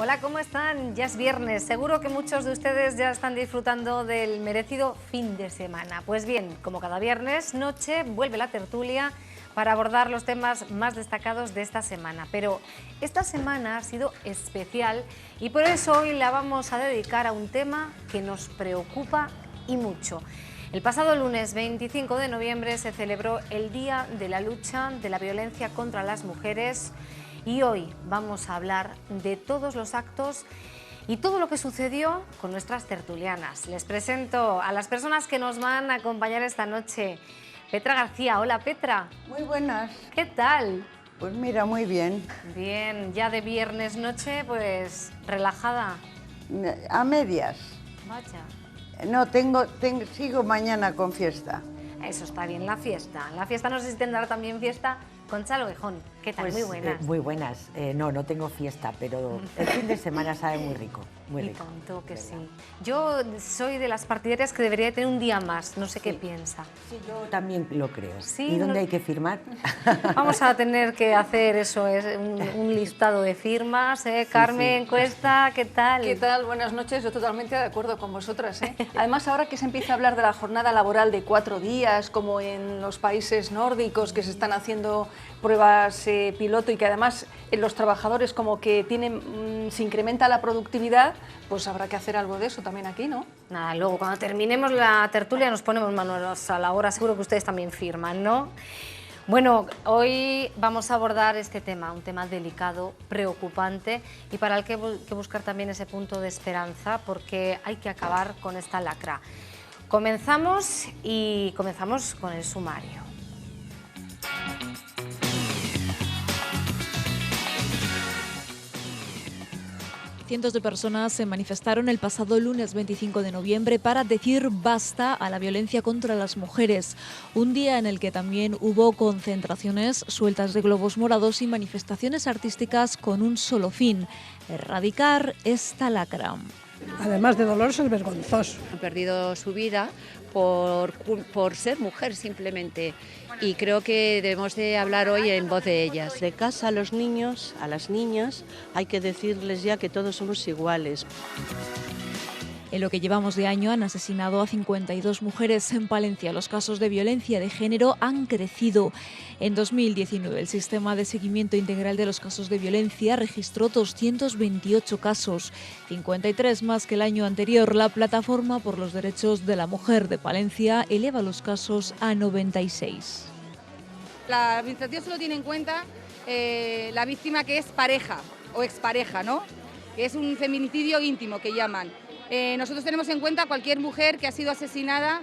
Hola, ¿cómo están? Ya es viernes. Seguro que muchos de ustedes ya están disfrutando del merecido fin de semana. Pues bien, como cada viernes noche, vuelve la tertulia para abordar los temas más destacados de esta semana. Pero esta semana ha sido especial y por eso hoy la vamos a dedicar a un tema que nos preocupa y mucho. El pasado lunes 25 de noviembre se celebró el Día de la Lucha de la Violencia contra las Mujeres. Y hoy vamos a hablar de todos los actos y todo lo que sucedió con nuestras tertulianas. Les presento a las personas que nos van a acompañar esta noche. Petra García, hola Petra. Muy buenas. ¿Qué tal? Pues mira, muy bien. Bien, ya de viernes noche, pues relajada. A medias. Vaya. No, sigo mañana con fiesta. Eso está bien, la fiesta. La fiesta no sé si tendrá también fiesta. Concha Ovejón, ¿qué tal? Pues, muy buenas. Muy buenas. No tengo fiesta, pero el fin de semana sabe muy rico. Muy rico. Y tanto que sí. Yo soy de las partidarias que debería tener un día más, no sé qué piensa. Sí, yo también lo creo. Sí, ¿Y dónde hay que firmar? Vamos a tener que hacer eso, un listado de firmas. Carmen, Cuesta, ¿qué tal? ¿Qué tal? Buenas noches, yo totalmente de acuerdo con vosotras. Además, ahora que se empieza a hablar de la jornada laboral de 4 días, como en los países nórdicos que se están haciendo pruebas piloto y que además los trabajadores como que se incrementa la productividad, pues habrá que hacer algo de eso también aquí, ¿no? Nada, luego cuando terminemos la tertulia nos ponemos manos a la obra, seguro que ustedes también firman, ¿no? Bueno, hoy vamos a abordar este tema, un tema delicado, preocupante y para el que hay que buscar también ese punto de esperanza porque hay que acabar con esta lacra. Comenzamos con el sumario. Cientos de personas se manifestaron el pasado lunes 25 de noviembre para decir basta a la violencia contra las mujeres. Un día en el que también hubo concentraciones, sueltas de globos morados y manifestaciones artísticas con un solo fin: erradicar esta lacra. Además de doloroso, es vergonzoso. Han perdido su vida por ser mujer simplemente y creo que debemos de hablar hoy en voz de ellas. De casa a los niños, a las niñas, hay que decirles ya que todos somos iguales. En lo que llevamos de año han asesinado a 52 mujeres en Palencia. Los casos de violencia de género han crecido. En 2019 el Sistema de Seguimiento Integral de los Casos de Violencia registró 228 casos, 53 más que el año anterior. La Plataforma por los Derechos de la Mujer de Palencia eleva los casos a 96. La Administración solo tiene en cuenta la víctima que es pareja o expareja, ¿no? Que es un feminicidio íntimo que llaman. Nosotros tenemos en cuenta cualquier mujer que ha sido asesinada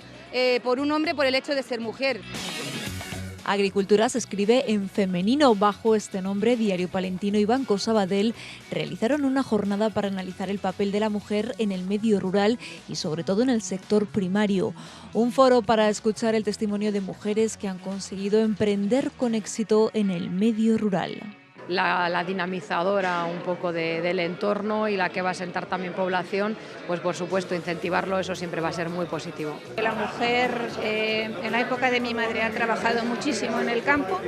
por un hombre por el hecho de ser mujer. Agricultura se escribe en femenino. Bajo este nombre, Diario Palentino y Banco Sabadell realizaron una jornada para analizar el papel de la mujer en el medio rural y sobre todo en el sector primario. Un foro para escuchar el testimonio de mujeres que han conseguido emprender con éxito en el medio rural. La dinamizadora un poco del entorno y la que va a sentar también población, pues por supuesto incentivarlo, eso siempre va a ser muy positivo. La mujer en la época de mi madre ha trabajado muchísimo en el campo,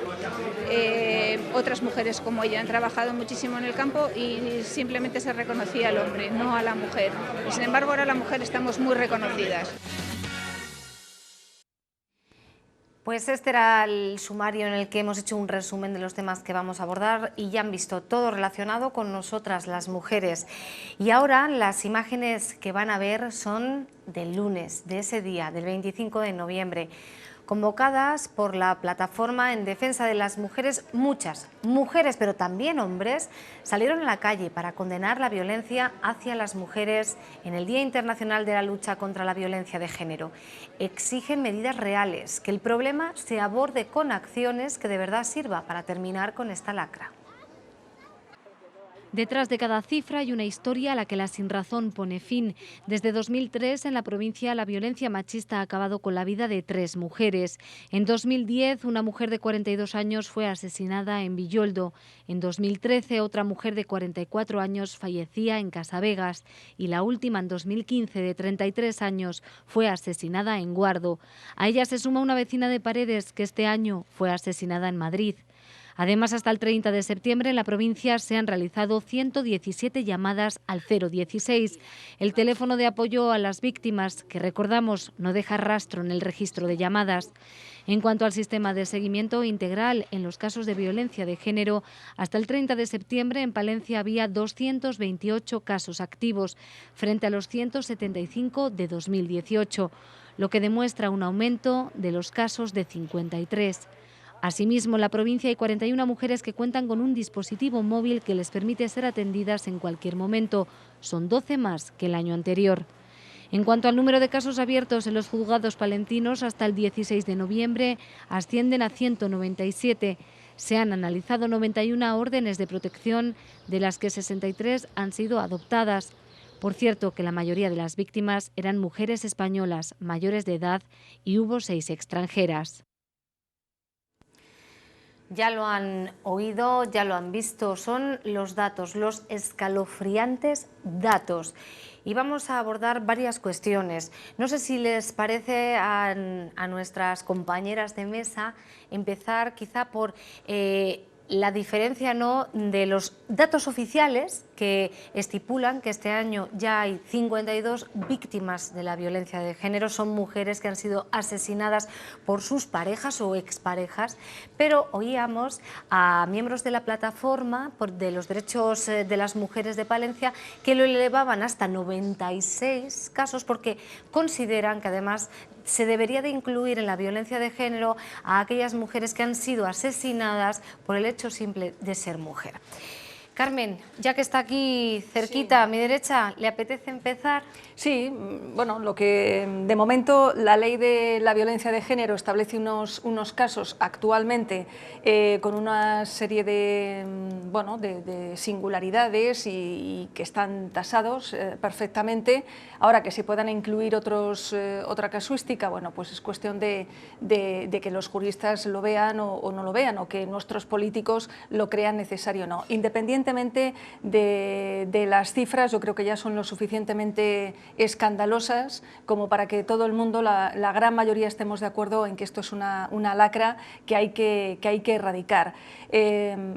otras mujeres como ella han trabajado muchísimo en el campo y simplemente se reconocía al hombre, no a la mujer. Y sin embargo ahora la mujer estamos muy reconocidas. Pues este era el sumario en el que hemos hecho un resumen de los temas que vamos a abordar y ya han visto todo relacionado con nosotras, las mujeres. Y ahora las imágenes que van a ver son del lunes, de ese día, del 25 de noviembre. Convocadas por la Plataforma en Defensa de las Mujeres, muchas mujeres, pero también hombres, salieron a la calle para condenar la violencia hacia las mujeres en el Día Internacional de la Lucha contra la Violencia de Género. Exigen medidas reales, que el problema se aborde con acciones que de verdad sirva para terminar con esta lacra. Detrás de cada cifra hay una historia a la que la Sinrazón pone fin. Desde 2003, en la provincia, la violencia machista ha acabado con la vida de 3 mujeres. En 2010, una mujer de 42 años fue asesinada en Villoldo. En 2013, otra mujer de 44 años fallecía en Casavegas. Y la última, en 2015, de 33 años, fue asesinada en Guardo. A ella se suma una vecina de Paredes que este año fue asesinada en Madrid. Además, hasta el 30 de septiembre en la provincia se han realizado 117 llamadas al 016, el teléfono de apoyo a las víctimas, que recordamos no deja rastro en el registro de llamadas. En cuanto al sistema de seguimiento integral en los casos de violencia de género, hasta el 30 de septiembre en Palencia había 228 casos activos, frente a los 175 de 2018, lo que demuestra un aumento de los casos de 53. Asimismo, en la provincia hay 41 mujeres que cuentan con un dispositivo móvil que les permite ser atendidas en cualquier momento. Son 12 más que el año anterior. En cuanto al número de casos abiertos en los juzgados palentinos, hasta el 16 de noviembre ascienden a 197. Se han analizado 91 órdenes de protección, de las que 63 han sido adoptadas. Por cierto, que la mayoría de las víctimas eran mujeres españolas mayores de edad y hubo 6 extranjeras. Ya lo han oído, ya lo han visto, son los datos, los escalofriantes datos. Y vamos a abordar varias cuestiones. No sé si les parece a nuestras compañeras de mesa empezar quizá por la diferencia, ¿no?, de los datos oficiales que estipulan que este año ya hay 52 víctimas de la violencia de género. Son mujeres que han sido asesinadas por sus parejas o exparejas, pero oíamos a miembros de la plataforma de los derechos de las mujeres de Palencia que lo elevaban hasta 96 casos, porque consideran que además se debería de incluir en la violencia de género a aquellas mujeres que han sido asesinadas por el hecho simple de ser mujer. Carmen, ya que está aquí cerquita, a mi derecha, ¿le apetece empezar? Sí, bueno, lo que de momento la ley de la violencia de género establece unos casos actualmente con una serie de, bueno, de singularidades y que están tasados perfectamente. Ahora, que se puedan incluir otra casuística, bueno, pues es cuestión de que los juristas lo vean o no lo vean, o que nuestros políticos lo crean necesario o no. Independientemente de las cifras, yo creo que ya son lo suficientemente escandalosas como para que todo el mundo, la gran mayoría, estemos de acuerdo en que esto es una lacra que hay que erradicar.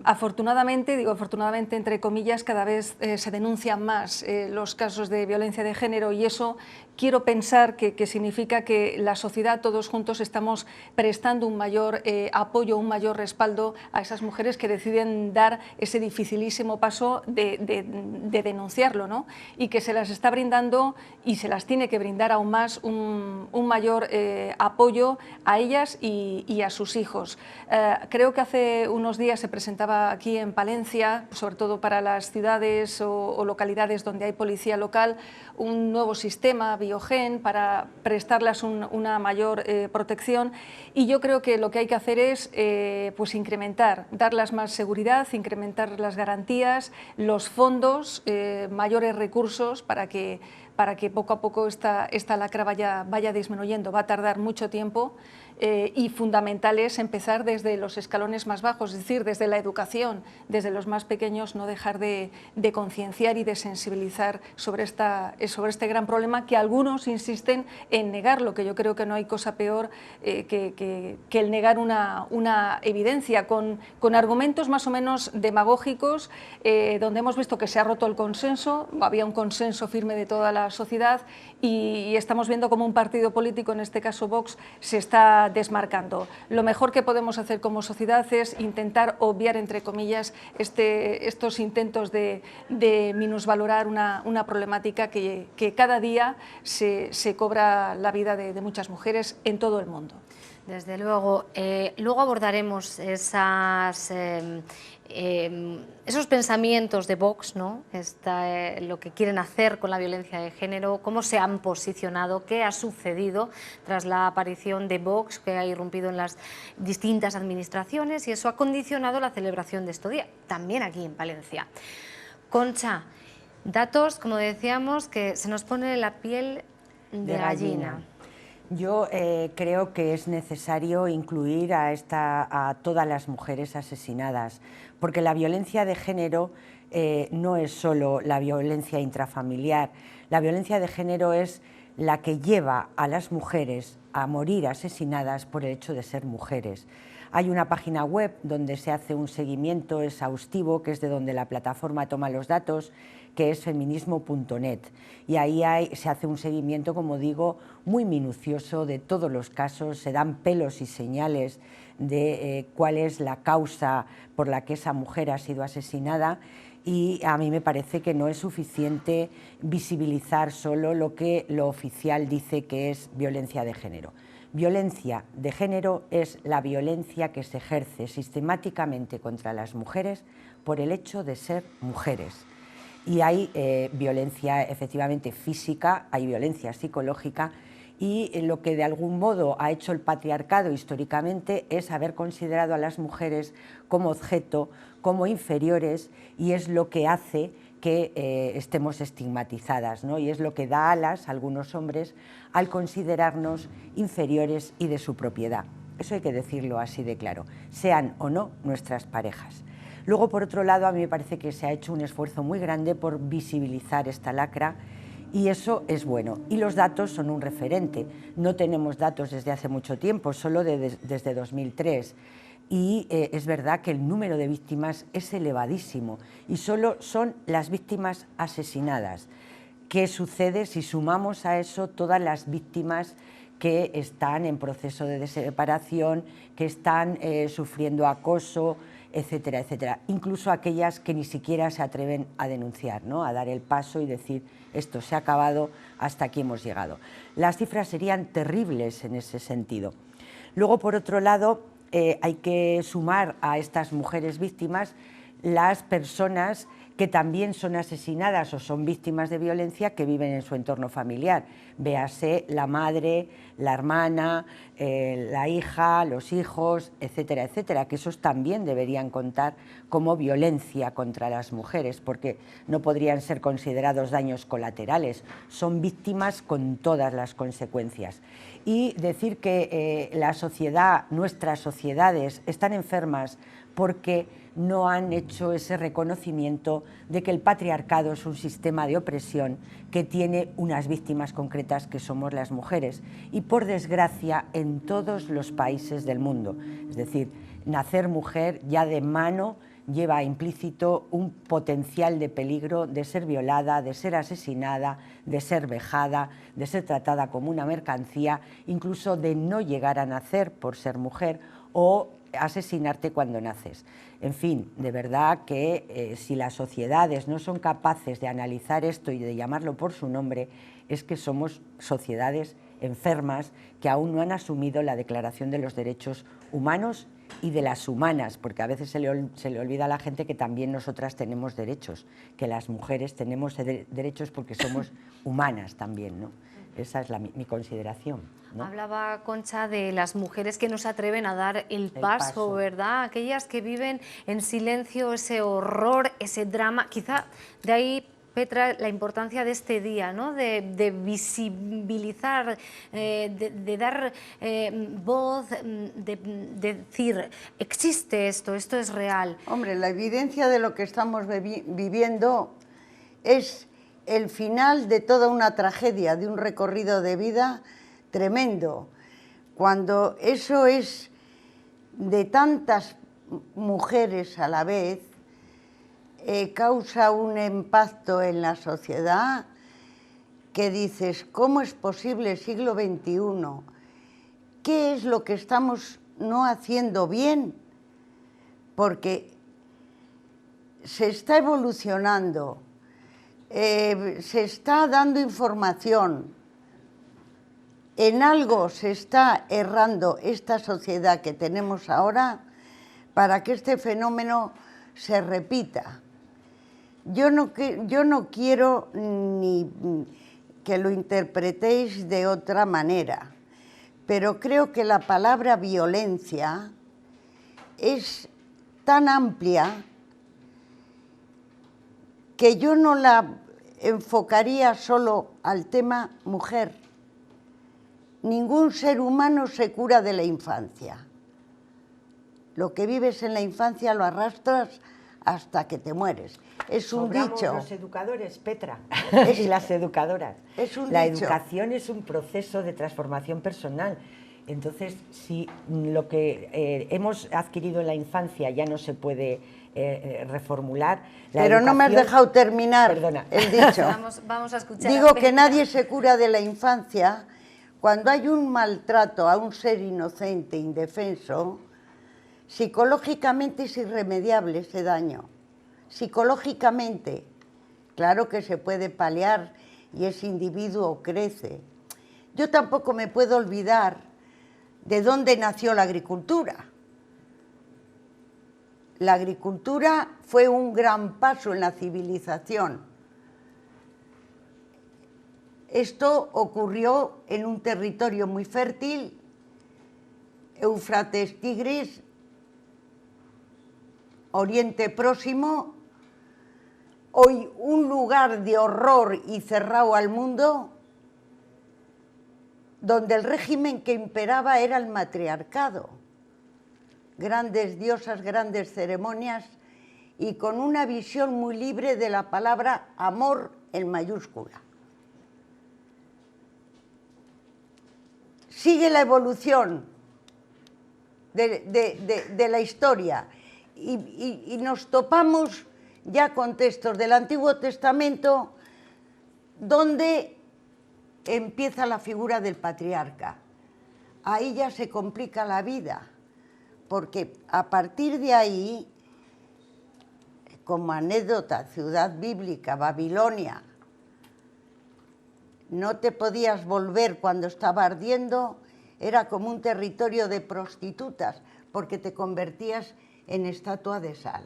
Afortunadamente, digo afortunadamente entre comillas, cada vez se denuncian más los casos de violencia de género, y eso quiero pensar que significa que la sociedad, todos juntos, estamos prestando un mayor apoyo, un mayor respaldo a esas mujeres que deciden dar ese dificilísimo paso de denunciarlo, ¿no? Y que se las está brindando y se las tiene que brindar aún más un mayor apoyo a ellas y a sus hijos. Creo que hace unos días se presentaba aquí en Palencia, sobre todo para las ciudades o localidades donde hay policía local, un nuevo sistema Biogen para prestarles una mayor protección, y yo creo que lo que hay que hacer es pues incrementar, darles más seguridad, incrementar las garantías, los fondos, mayores recursos para que poco a poco esta lacra vaya disminuyendo. Va a tardar mucho tiempo y fundamental es empezar desde los escalones más bajos, es decir, desde la educación, desde los más pequeños, no dejar de concienciar y de sensibilizar sobre este gran problema que algunos insisten en negarlo, que yo creo que no hay cosa peor que el negar una evidencia con argumentos más o menos demagógicos, donde hemos visto que se ha roto el consenso, había un consenso firme de toda la sociedad, y estamos viendo como un partido político, en este caso Vox, se está desmarcando. Lo mejor que podemos hacer como sociedad es intentar obviar, entre comillas, estos intentos de minusvalorar una problemática que cada día se cobra la vida de muchas mujeres en todo el mundo. Desde luego. Luego abordaremos esos pensamientos de Vox, ¿no? Lo que quieren hacer con la violencia de género, cómo se han posicionado, qué ha sucedido tras la aparición de Vox, que ha irrumpido en las distintas administraciones, y eso ha condicionado la celebración de este día, también aquí en Palencia. Concha, datos, como decíamos, que se nos pone la piel de gallina. Yo creo que es necesario incluir a todas las mujeres asesinadas, porque la violencia de género no es solo la violencia intrafamiliar. La violencia de género es la que lleva a las mujeres a morir asesinadas por el hecho de ser mujeres. Hay una página web donde se hace un seguimiento exhaustivo, que es de donde la plataforma toma los datos, que es feminismo.net, y ahí se hace un seguimiento, como digo, muy minucioso de todos los casos, se dan pelos y señales de cuál es la causa por la que esa mujer ha sido asesinada, y a mí me parece que no es suficiente visibilizar solo lo que lo oficial dice que es violencia de género. Violencia de género es la violencia que se ejerce sistemáticamente contra las mujeres por el hecho de ser mujeres. Y hay violencia efectivamente física, hay violencia psicológica, y lo que de algún modo ha hecho el patriarcado históricamente es haber considerado a las mujeres como objeto, como inferiores, y es lo que hace que estemos estigmatizadas, ¿no? Y es lo que da alas a algunos hombres al considerarnos inferiores y de su propiedad. Eso hay que decirlo así de claro, sean o no nuestras parejas. Luego, por otro lado, a mí me parece que se ha hecho un esfuerzo muy grande por visibilizar esta lacra, y eso es bueno. Y los datos son un referente. No tenemos datos desde hace mucho tiempo, solo desde 2003. Y es verdad que el número de víctimas es elevadísimo, y solo son las víctimas asesinadas. ¿Qué sucede si sumamos a eso todas las víctimas que están en proceso de separación, que están sufriendo acoso, etcétera, etcétera? Incluso aquellas que ni siquiera se atreven a denunciar, ¿no? A dar el paso y decir, esto se ha acabado, hasta aquí hemos llegado. Las cifras serían terribles en ese sentido. Luego, por otro lado, hay que sumar a estas mujeres víctimas las personas que también son asesinadas o son víctimas de violencia que viven en su entorno familiar. Véase la madre, la hermana, la hija, los hijos, etcétera, etcétera, que esos también deberían contar como violencia contra las mujeres, porque no podrían ser considerados daños colaterales, son víctimas con todas las consecuencias. Y decir que la sociedad, nuestras sociedades, están enfermas porque no han hecho ese reconocimiento de que el patriarcado es un sistema de opresión que tiene unas víctimas concretas que somos las mujeres, y por desgracia en todos los países del mundo. Es decir, nacer mujer ya de mano lleva implícito un potencial de peligro de ser violada, de ser asesinada, de ser vejada, de ser tratada como una mercancía, incluso de no llegar a nacer por ser mujer o asesinarte cuando naces. En fin, de verdad que si las sociedades no son capaces de analizar esto y de llamarlo por su nombre, es que somos sociedades enfermas que aún no han asumido la Declaración de los Derechos Humanos y de las humanas, porque a veces se le olvida a la gente que también nosotras tenemos derechos, que las mujeres tenemos derechos porque somos humanas también, ¿no? Esa es mi consideración, ¿no? Hablaba Concha de las mujeres que no se atreven a dar el paso, ¿verdad? Aquellas que viven en silencio ese horror, ese drama. Quizá de ahí, Petra, la importancia de este día, ¿no? De visibilizar, de dar voz, de decir, existe esto es real. Hombre, la evidencia de lo que estamos viviendo es el final de toda una tragedia, de un recorrido de vida tremendo. Cuando eso es de tantas mujeres a la vez, causa un impacto en la sociedad que dices, ¿cómo es posible siglo XXI? ¿Qué es lo que estamos no haciendo bien? Porque se está evolucionando, se está dando información, en algo se está errando esta sociedad que tenemos ahora para que este fenómeno se repita. Yo no quiero ni que lo interpretéis de otra manera, pero creo que la palabra violencia es tan amplia que yo no la enfocaría solo al tema mujer. Ningún ser humano se cura de la infancia. Lo que vives en la infancia lo arrastras hasta que te mueres. Es un dicho. Los educadores, Petra, y las educadoras. Es un La dicho. educación es un proceso de transformación personal Entonces, si lo que hemos adquirido en la infancia ya no se puede reformular... Pero no me has dejado terminar el dicho. Vamos a escuchar. Digo que nadie se cura de la infancia. Cuando hay un maltrato a un ser inocente, indefenso, psicológicamente es irremediable ese daño. Psicológicamente, claro que se puede paliar y ese individuo crece. Yo tampoco me puedo olvidar de dónde nació la agricultura. La agricultura fue un gran paso en la civilización. Esto ocurrió en un territorio muy fértil, Éufrates, Tigris, Oriente Próximo, hoy un lugar de horror y cerrado al mundo, donde el régimen que imperaba era el matriarcado. Grandes diosas, grandes ceremonias y con una visión muy libre de la palabra amor en mayúscula. Sigue la evolución de la historia y nos topamos ya con textos del Antiguo Testamento donde empieza la figura del patriarca. Ahí ya se complica la vida, porque a partir de ahí, como anécdota, ciudad bíblica, Babilonia, no te podías volver cuando estaba ardiendo, era como un territorio de prostitutas, porque te convertías en estatua de sal.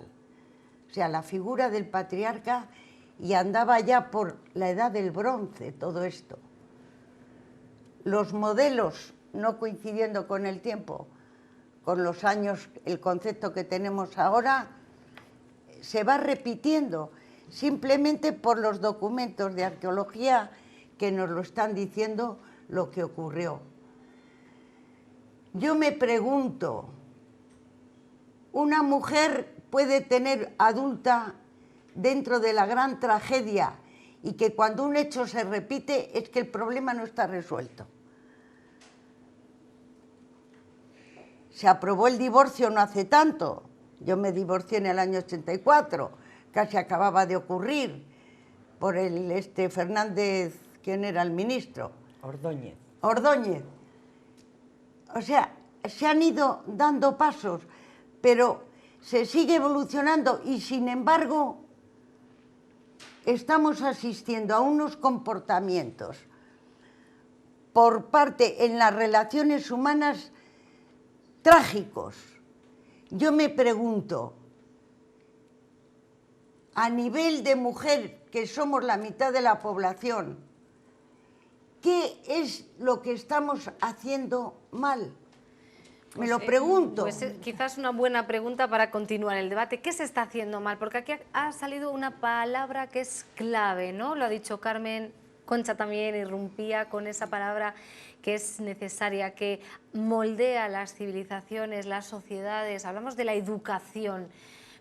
O sea, la figura del patriarca, y andaba ya por la edad del bronce todo esto. Los modelos, no coincidiendo con el tiempo, con los años, el concepto que tenemos ahora, se va repitiendo, simplemente por los documentos de arqueología que nos lo están diciendo lo que ocurrió. Yo me pregunto, ¿una mujer puede tener adulta dentro de la gran tragedia y que cuando un hecho se repite es que el problema no está resuelto? Se aprobó el divorcio no hace tanto. Yo me divorcié en el año 84, casi acababa de ocurrir por el Fernández, ¿quién era el ministro? Ordóñez. Ordóñez. O sea, se han ido dando pasos, pero se sigue evolucionando y sin embargo estamos asistiendo a unos comportamientos por parte en las relaciones humanas trágicos. Yo me pregunto, a nivel de mujer, que somos la mitad de la población, ¿qué es lo que estamos haciendo mal? Me lo pregunto. Pues quizás una buena pregunta para continuar el debate. ¿Qué se está haciendo mal? Porque aquí ha salido una palabra que es clave, ¿no? Lo ha dicho Carmen, Concha también irrumpía con esa palabra que es necesaria, que moldea las civilizaciones, las sociedades. Hablamos de la educación,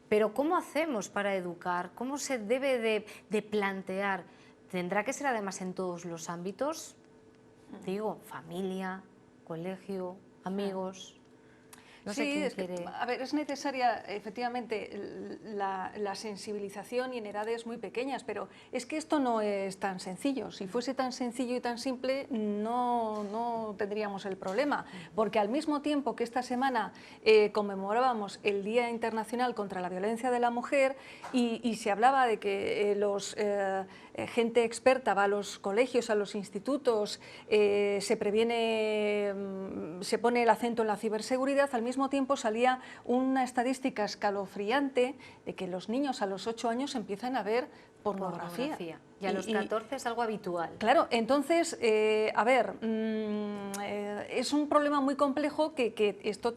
pero ¿cómo hacemos para educar? ¿Cómo se debe de plantear? ¿Tendrá que ser además en todos los ámbitos? Digo, familia, colegio, amigos. No sé quién quiere. A ver, es necesaria efectivamente la sensibilización y en edades muy pequeñas, pero es que esto no es tan sencillo. Si fuese tan sencillo y tan simple, no tendríamos el problema, porque al mismo tiempo que esta semana conmemorábamos el Día Internacional contra la Violencia de la Mujer y se hablaba de que gente experta va a los colegios, a los institutos, se pone el acento en la ciberseguridad, al mismo tiempo salía una estadística escalofriante de que los niños a los 8 años empiezan a ver pornografía. Y a los 14 es algo habitual. Claro, entonces, a ver, es un problema muy complejo que esto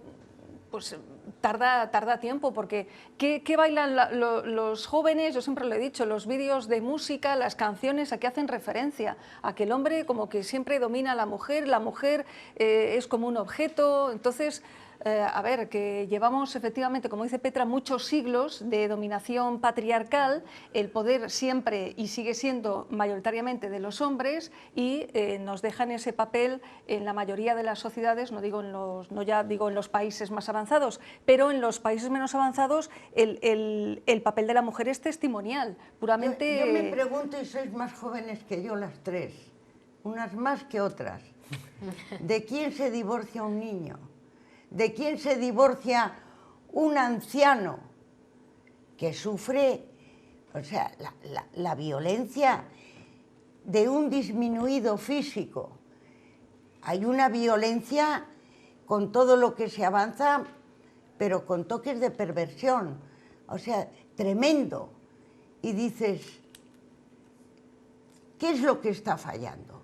pues tarda tiempo, porque ¿qué bailan los jóvenes? Yo siempre lo he dicho, los vídeos de música, las canciones, ¿a qué hacen referencia? A que el hombre como que siempre domina a la mujer es como un objeto. Entonces, a ver, que llevamos efectivamente, como dice Petra, muchos siglos de dominación patriarcal, el poder siempre y sigue siendo mayoritariamente de los hombres y nos dejan ese papel en la mayoría de las sociedades, no ya digo en los países más avanzados, pero en los países menos avanzados el papel de la mujer es testimonial, puramente... Yo me pregunto, y sois más jóvenes que yo las tres, unas más que otras, ¿de quién se divorcia un niño? ¿De quién se divorcia un anciano que sufre, o sea, la violencia de un disminuido físico? Hay una violencia con todo lo que se avanza, pero con toques de perversión, o sea, tremendo. Y dices, ¿qué es lo que está fallando?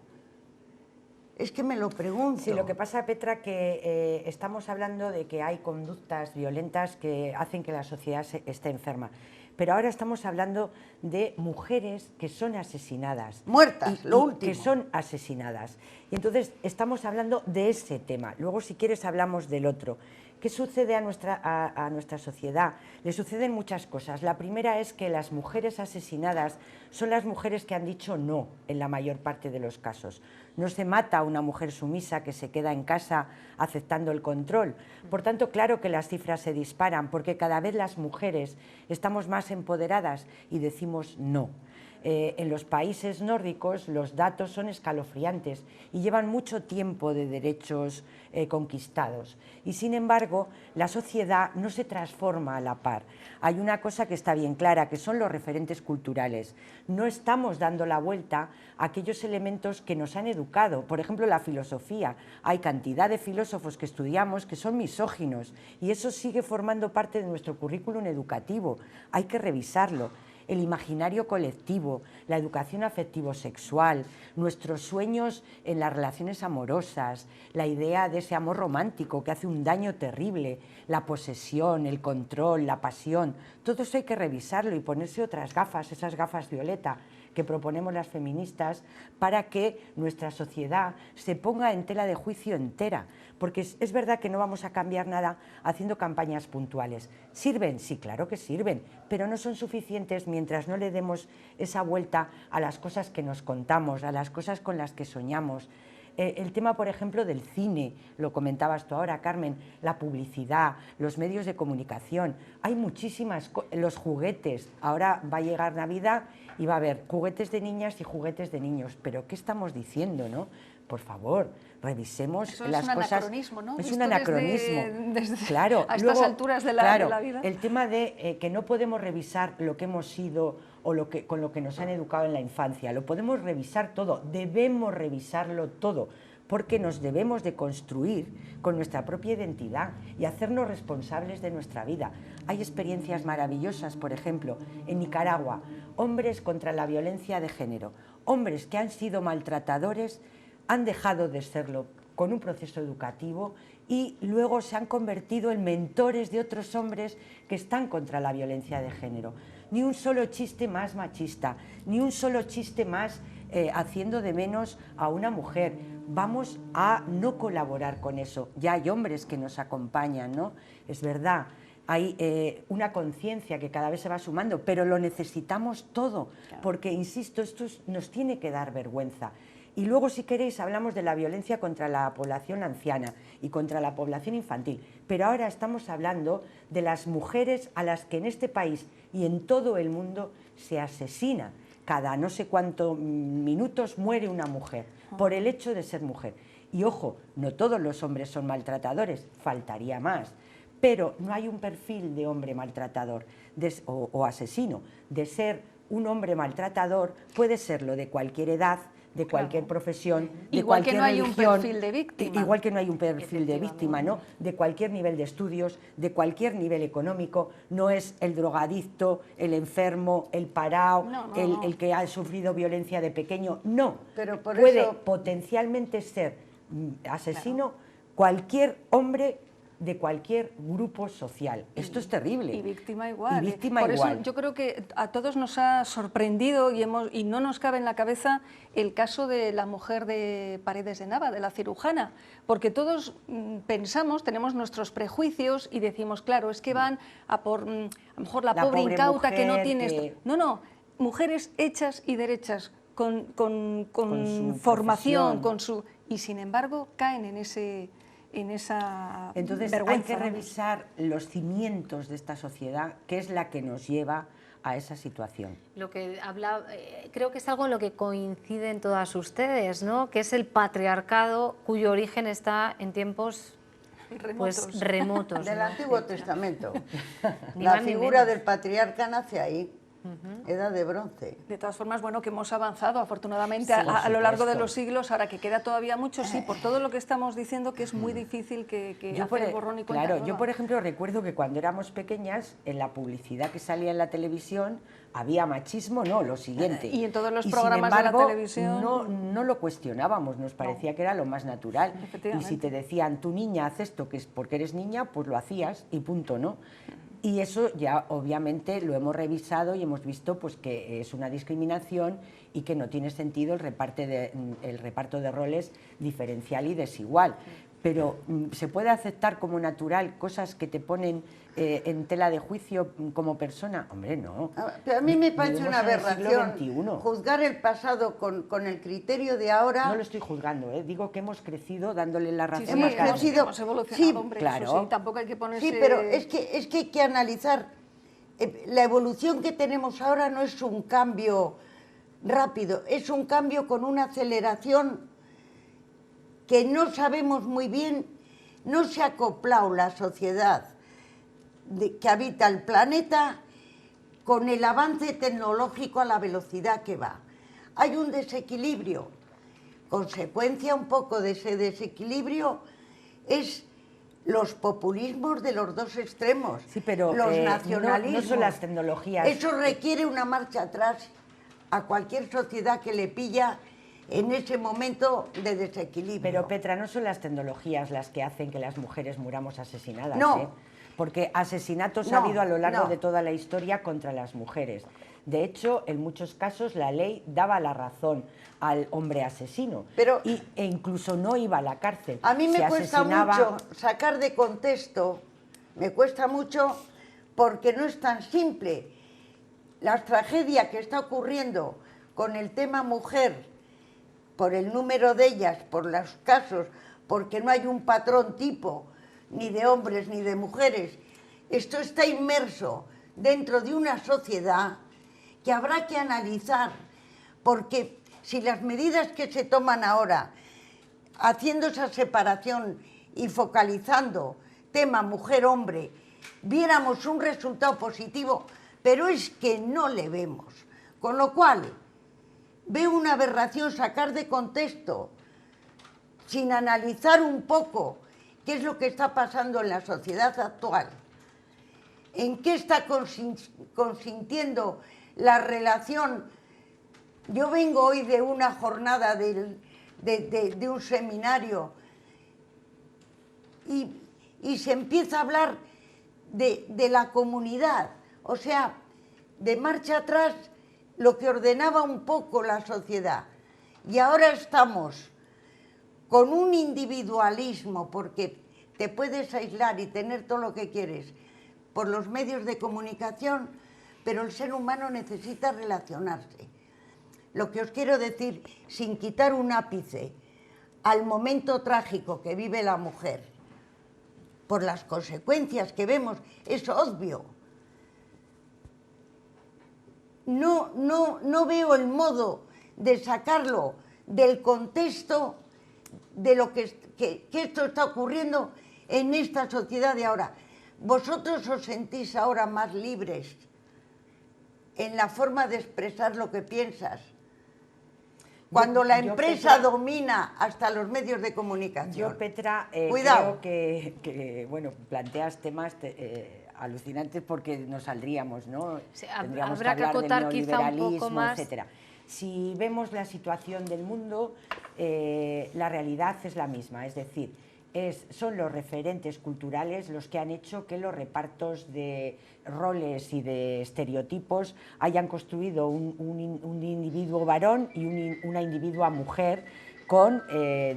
Es que me lo pregunto. Sí, lo que pasa, Petra, que estamos hablando de que hay conductas violentas que hacen que la sociedad esté enferma. Pero ahora estamos hablando de mujeres que son asesinadas. Muertas, lo último. Que son asesinadas. Y entonces estamos hablando de ese tema. Luego, si quieres, hablamos del otro. ¿Qué sucede a nuestra sociedad? Le suceden muchas cosas. La primera es que las mujeres asesinadas son las mujeres que han dicho no en la mayor parte de los casos. No se mata a una mujer sumisa que se queda en casa aceptando el control. Por tanto, claro que las cifras se disparan porque cada vez las mujeres estamos más empoderadas y decimos no. En los países nórdicos los datos son escalofriantes y llevan mucho tiempo de derechos conquistados. Y sin embargo, la sociedad no se transforma a la par. Hay una cosa que está bien clara, que son los referentes culturales. No estamos dando la vuelta a aquellos elementos que nos han educado. Por ejemplo, la filosofía. Hay cantidad de filósofos que estudiamos que son misóginos y eso sigue formando parte de nuestro currículum educativo. Hay que revisarlo. El imaginario colectivo, la educación afectivo-sexual, nuestros sueños en las relaciones amorosas, la idea de ese amor romántico que hace un daño terrible, la posesión, el control, la pasión, todo eso hay que revisarlo y ponerse otras gafas, esas gafas violeta que proponemos las feministas para que nuestra sociedad se ponga en tela de juicio entera, porque es verdad que no vamos a cambiar nada haciendo campañas puntuales. ¿Sirven? Sí, claro que sirven, pero no son suficientes mientras no le demos esa vuelta a las cosas que nos contamos, a las cosas con las que soñamos. El tema, por ejemplo, del cine, lo comentabas tú ahora, Carmen, la publicidad, los medios de comunicación, hay muchísimas cosas, los juguetes, ahora va a llegar Navidad y va a haber juguetes de niñas y juguetes de niños, pero ¿qué estamos diciendo, no? Por favor, revisemos eso las cosas. Es un anacronismo, ¿no? Es un anacronismo. Desde claro, a luego, estas alturas de la vida. El tema de que no podemos revisar lo que hemos sido o con lo que nos han educado en la infancia, lo podemos revisar todo, debemos revisarlo todo, porque nos debemos de construir con nuestra propia identidad y hacernos responsables de nuestra vida. Hay experiencias maravillosas, por ejemplo, en Nicaragua, hombres contra la violencia de género, hombres que han sido maltratadores, han dejado de serlo con un proceso educativo y luego se han convertido en mentores de otros hombres que están contra la violencia de género. Ni un solo chiste más machista, ni un solo chiste más haciendo de menos a una mujer. Vamos a no colaborar con eso. Ya hay hombres que nos acompañan, ¿no? Es verdad, hay una conciencia que cada vez se va sumando, pero lo necesitamos todo, porque, insisto, esto nos tiene que dar vergüenza. Y luego, si queréis, hablamos de la violencia contra la población anciana y contra la población infantil. Pero ahora estamos hablando de las mujeres a las que en este país y en todo el mundo se asesina. Cada no sé cuántos minutos muere una mujer por el hecho de ser mujer. Y ojo, no todos los hombres son maltratadores, faltaría más. Pero no hay un perfil de hombre maltratador o asesino. De ser un hombre maltratador puede serlo de cualquier edad, de cualquier profesión, de igual cualquier que no hay religión, un perfil de víctima. Igual que no hay un perfil de víctima, ¿no? De cualquier nivel de estudios, de cualquier nivel económico, no es el drogadicto, el enfermo, el parao, el que ha sufrido violencia de pequeño, no. Pero puede potencialmente ser asesino cualquier hombre de cualquier grupo social. Esto es terrible. Y víctima igual. Y víctima Por igual. eso yo creo que a todos nos ha sorprendido y no nos cabe en la cabeza el caso de la mujer de Paredes de Nava, de la cirujana, porque todos pensamos, tenemos nuestros prejuicios y decimos, claro, es que van a por, a lo mejor la pobre incauta que no tiene esto. No, mujeres hechas y derechas, con formación, y sin embargo caen en esa Entonces vergüenza. hay que revisar los cimientos de esta sociedad, que es la que nos lleva a esa situación. Lo que habla, creo que es algo en lo que coinciden todas ustedes, ¿no? Que es el patriarcado cuyo origen está en tiempos remotos. Del ¿no? Antiguo Testamento. Ni La más ni figura menos. del patriarca nace ahí. Edad de bronce. De todas formas, bueno, que hemos avanzado afortunadamente Sí, a lo largo de supuesto. los siglos, ahora que queda todavía mucho, sí, por todo lo que estamos diciendo, que es muy difícil que hacer borrón y cuenta Claro, nueva. yo por ejemplo recuerdo que cuando éramos pequeñas, en la publicidad que salía en la televisión, había machismo, no, lo siguiente. Y en todos los sin programas de la embargo, televisión. no lo cuestionábamos, nos parecía que era lo más natural. Y Efectivamente. si te decían, tu niña hace esto, que es porque eres niña, pues lo hacías y punto, ¿no? Y eso ya obviamente lo hemos revisado y hemos visto pues, que es una discriminación y que no tiene sentido el reparto de roles diferencial y desigual. Pero ¿se puede aceptar como natural cosas que te ponen en tela de juicio como persona? Hombre, no. Pero a mí me parece Vivimos una en el siglo aberración XXI. juzgar el pasado con el criterio de ahora. No lo estoy juzgando, digo que hemos crecido dándole la razón hemos a cada crecido. Hemos evolucionado, Sí, hombre, claro. eso sí, tampoco hay que ponerse... Sí, pero es que hay que analizar. La evolución que tenemos ahora no es un cambio rápido, es un cambio con una aceleración que no sabemos muy bien, no se ha acoplado la sociedad que habita el planeta con el avance tecnológico a la velocidad que va. Hay un desequilibrio. Consecuencia un poco de ese desequilibrio es los populismos de los dos extremos, Sí, pero los nacionalismos. no son las tecnologías. Eso requiere una marcha atrás a cualquier sociedad que le pilla en ese momento de desequilibrio. Pero Petra, no son las tecnologías las que hacen que las mujeres muramos asesinadas, No. ¿eh? Porque asesinatos No, ha habido a lo largo no. de toda la historia contra las mujeres. De hecho, en muchos casos la ley daba la razón al hombre asesino e incluso no iba a la cárcel. A mí me Se cuesta asesinaba- mucho sacar de contexto, me cuesta mucho porque no es tan simple. La tragedia que está ocurriendo con el tema mujer, por el número de ellas, por los casos, porque no hay un patrón tipo, ni de hombres ni de mujeres, esto está inmerso dentro de una sociedad que habrá que analizar, porque si las medidas que se toman ahora, haciendo esa separación y focalizando tema mujer-hombre, viéramos un resultado positivo, pero es que no le vemos. Con lo cual, veo una aberración sacar de contexto, sin analizar un poco qué es lo que está pasando en la sociedad actual, en qué está consintiendo la relación. Yo vengo hoy de una jornada de un seminario y se empieza a hablar de la comunidad, o sea, de marcha atrás lo que ordenaba un poco la sociedad. Y ahora estamos con un individualismo, porque te puedes aislar y tener todo lo que quieres por los medios de comunicación, pero el ser humano necesita relacionarse. Lo que os quiero decir, sin quitar un ápice al momento trágico que vive la mujer, por las consecuencias que vemos, es obvio. No veo el modo de sacarlo del contexto de lo que esto está ocurriendo en esta sociedad de ahora. ¿Vosotros os sentís ahora más libres en la forma de expresar lo que piensas? Cuando la empresa Petra, domina hasta los medios de comunicación. Yo, Petra, Cuidado. creo que bueno, planteas temas alucinantes porque nos saldríamos, ¿no? Sí, Tendríamos habrá que hablar acotar del quizá un poco neoliberalismo, más. etcétera. Si vemos la situación del mundo, la realidad es la misma, es decir, son los referentes culturales los que han hecho que los repartos de roles y de estereotipos hayan construido un individuo varón y una individua mujer con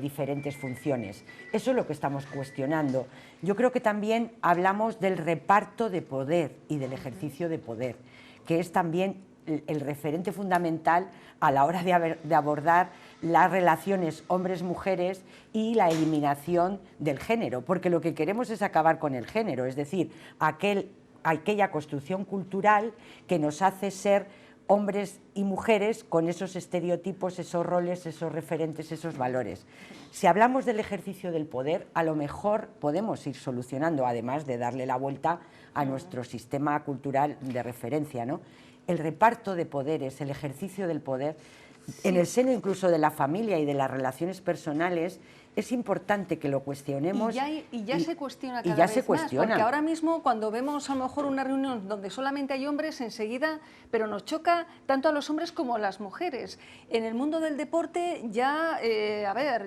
diferentes funciones. Eso es lo que estamos cuestionando. Yo creo que también hablamos del reparto de poder y del ejercicio de poder, que es también el referente fundamental a la hora de abordar las relaciones hombres-mujeres y la eliminación del género, porque lo que queremos es acabar con el género, es decir, aquella construcción cultural que nos hace ser hombres y mujeres con esos estereotipos, esos roles, esos referentes, esos valores. Si hablamos del ejercicio del poder, a lo mejor podemos ir solucionando, además de darle la vuelta a nuestro sistema cultural de referencia, ¿no? El reparto de poderes, el ejercicio del poder, en el seno incluso de la familia y de las relaciones personales, es importante que lo cuestionemos. Y ya se cuestiona cada vez más, porque ahora mismo cuando vemos a lo mejor una reunión donde solamente hay hombres, enseguida, pero nos choca tanto a los hombres como a las mujeres. En el mundo del deporte ya,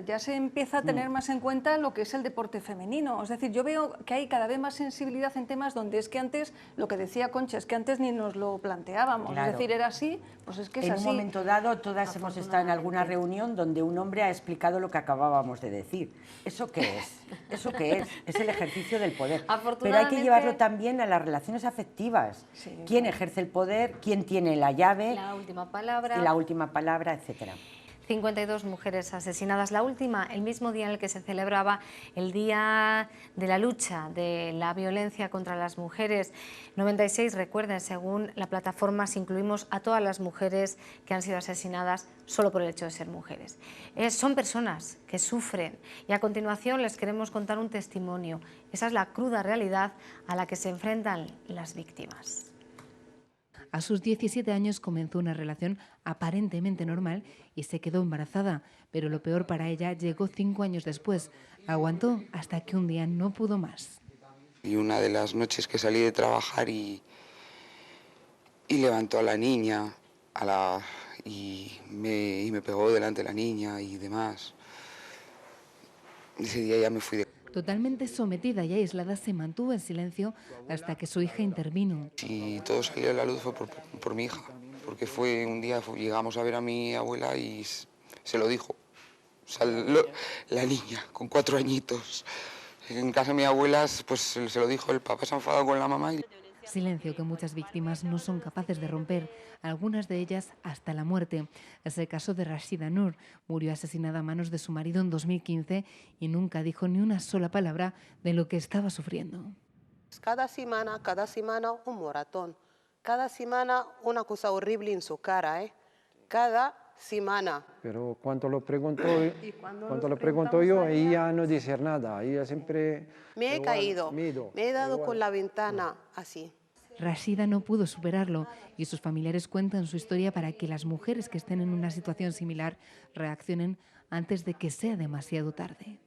ya se empieza a tener más en cuenta lo que es el deporte femenino. Es decir, yo veo que hay cada vez más sensibilidad en temas donde es que antes, lo que decía Concha, es que antes ni nos lo planteábamos. Claro. Es decir, era así, pues es que es así. En un momento dado, todas hemos estado en alguna reunión donde un hombre ha explicado lo que acabábamos de decir. ¿Eso qué es? ¿Eso qué es? Es el ejercicio del poder. Pero hay que llevarlo también a las relaciones afectivas. Sí, ¿quién ejerce el poder? ¿Quién tiene la llave? La última palabra. Y la última palabra, etcétera. 52 mujeres asesinadas. La última, el mismo día en el que se celebraba el Día de la Lucha de la Violencia contra las Mujeres. 96, recuerden, según la plataforma, si incluimos a todas las mujeres que han sido asesinadas solo por el hecho de ser mujeres. Son personas que sufren y a continuación les queremos contar un testimonio. Esa es la cruda realidad a la que se enfrentan las víctimas. A sus 17 años comenzó una relación aparentemente normal y se quedó embarazada, pero lo peor para ella llegó 5 años después. Aguantó hasta que un día no pudo más. Y una de las noches que salí de trabajar y levantó a la niña y me pegó delante de la niña y demás. Ese día ya me fui de... Totalmente sometida y aislada, se mantuvo en silencio hasta que su hija intervino. Si todo salió a la luz fue por mi hija, porque fue un día, llegamos a ver a mi abuela y se lo dijo. O sea, la niña, con 4 añitos. En casa de mi abuela, pues se lo dijo, el papá se ha enfadado con la mamá. Silencio que muchas víctimas no son capaces de romper, algunas de ellas hasta la muerte. Es el caso de Rashida Noor. Murió asesinada a manos de su marido en 2015 y nunca dijo ni una sola palabra de lo que estaba sufriendo. Cada semana un moratón. Cada semana una cosa horrible en su cara, Cada semana. Pero cuando lo pregunto yo, ella no dice nada. Ella siempre... Me he caído, me he dado con la ventana, así. Rashida no pudo superarlo y sus familiares cuentan su historia para que las mujeres que estén en una situación similar reaccionen antes de que sea demasiado tarde.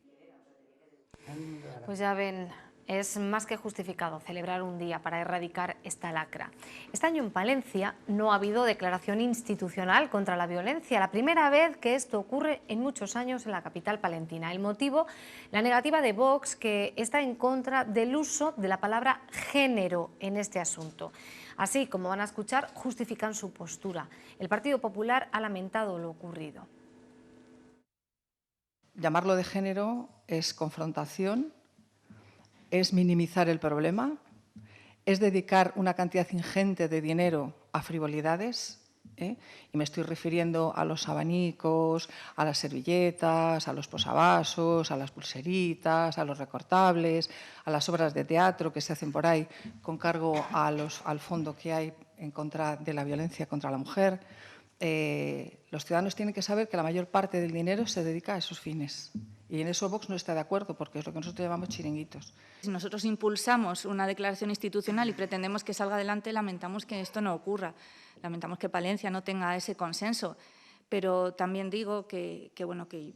Pues ya ven, es más que justificado celebrar un día para erradicar esta lacra. Este año en Palencia no ha habido declaración institucional contra la violencia, la primera vez que esto ocurre en muchos años en la capital palentina. El motivo, la negativa de Vox, que está en contra del uso de la palabra género en este asunto. Así, como van a escuchar, justifican su postura. El Partido Popular ha lamentado lo ocurrido. Llamarlo de género es confrontación, es minimizar el problema, es dedicar una cantidad ingente de dinero a frivolidades, y me estoy refiriendo a los abanicos, a las servilletas, a los posavasos, a las pulseritas, a los recortables, a las obras de teatro que se hacen por ahí con cargo al fondo que hay en contra de la violencia contra la mujer. Los ciudadanos tienen que saber que la mayor parte del dinero se dedica a esos fines. Y en eso Vox no está de acuerdo, porque es lo que nosotros llamamos chiringuitos. Si nosotros impulsamos una declaración institucional y pretendemos que salga adelante, lamentamos que esto no ocurra. Lamentamos que Palencia no tenga ese consenso. Pero también digo que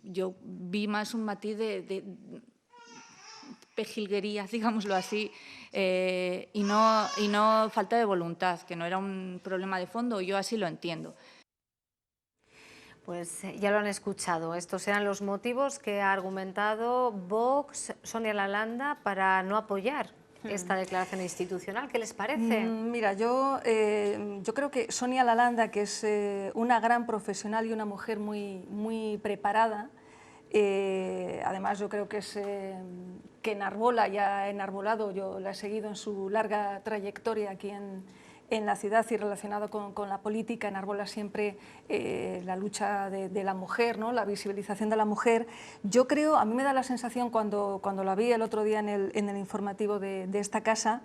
yo vi más un matiz de pejilguería, digámoslo así, y no falta de voluntad, que no era un problema de fondo, yo así lo entiendo. Pues ya lo han escuchado. Estos eran los motivos que ha argumentado Vox, Sonia Lalanda, para no apoyar esta declaración institucional. ¿Qué les parece? Mira, yo creo que Sonia Lalanda, que es una gran profesional y una mujer muy preparada, además yo creo que es que enarbola, ya ha enarbolado, yo la he seguido en su larga trayectoria aquí en la ciudad y relacionado con la política, enarbola siempre la lucha de la mujer, ¿no? La visibilización de la mujer. Yo creo, a mí me da la sensación cuando la vi el otro día en el informativo de esta casa,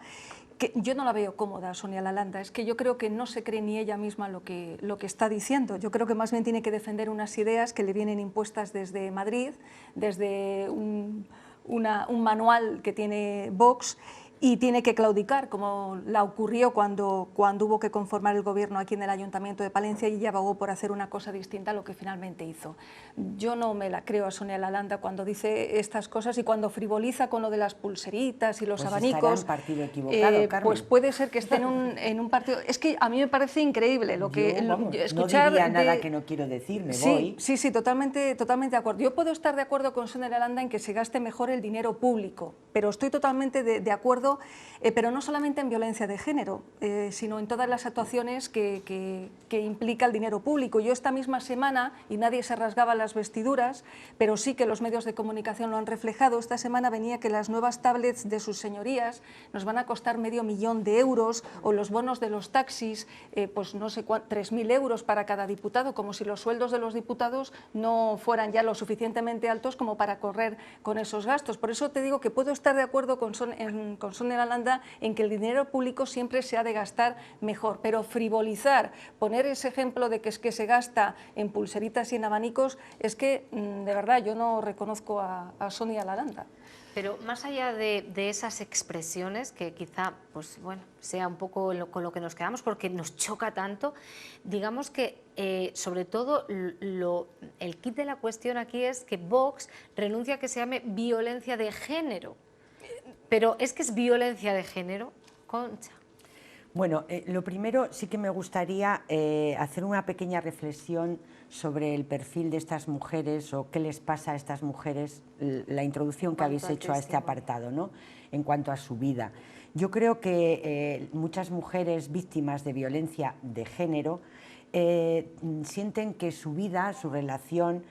que yo no la veo cómoda, Sonia Lalanda, es que yo creo que no se cree ni ella misma lo que está diciendo. Yo creo que más bien tiene que defender unas ideas que le vienen impuestas desde Madrid, desde un manual que tiene Vox, y tiene que claudicar, como la ocurrió cuando hubo que conformar el gobierno aquí en el Ayuntamiento de Palencia, y ella abogó por hacer una cosa distinta a lo que finalmente hizo. Yo no me la creo a Sonia Lalanda cuando dice estas cosas y cuando frivoliza con lo de las pulseritas y los abanicos. Estará en partido equivocado, Carmen. Pues puede ser que esté en un partido. Es que a mí me parece increíble lo que escuchar. No diría nada que no quiero decir, me voy. Sí, totalmente de acuerdo. Yo puedo estar de acuerdo con Sonia Lalanda en que se gaste mejor el dinero público, pero estoy totalmente de acuerdo, pero no solamente en violencia de género, sino en todas las actuaciones que implica el dinero público. Yo esta misma semana, y nadie se rasgaba las vestiduras, pero sí que los medios de comunicación lo han reflejado, esta semana venía que las nuevas tablets de sus señorías nos van a costar $500.000 euros, o los bonos de los taxis, pues no sé cuánto, 3.000 euros para cada diputado, como si los sueldos de los diputados no fueran ya lo suficientemente altos como para correr con esos gastos. Por eso te digo que puedo estar de acuerdo con Sonia Lalanda en que el dinero público siempre se ha de gastar mejor, pero frivolizar, poner ese ejemplo de que es que se gasta en pulseritas y en abanicos, es que de verdad yo no reconozco a Sonia Lalanda. Pero más allá de esas expresiones, que quizá pues, bueno, sea un poco con lo que nos quedamos porque nos choca tanto, digamos que sobre todo el kit de la cuestión aquí es que Vox renuncia a que se llame violencia de género. Pero ¿es que es violencia de género, Concha? Bueno, lo primero sí que me gustaría hacer una pequeña reflexión sobre el perfil de estas mujeres o qué les pasa a estas mujeres, la introducción que habéis hecho a este apartado, ¿no? En cuanto a su vida. Yo creo que muchas mujeres víctimas de violencia de género sienten que su vida, su relación,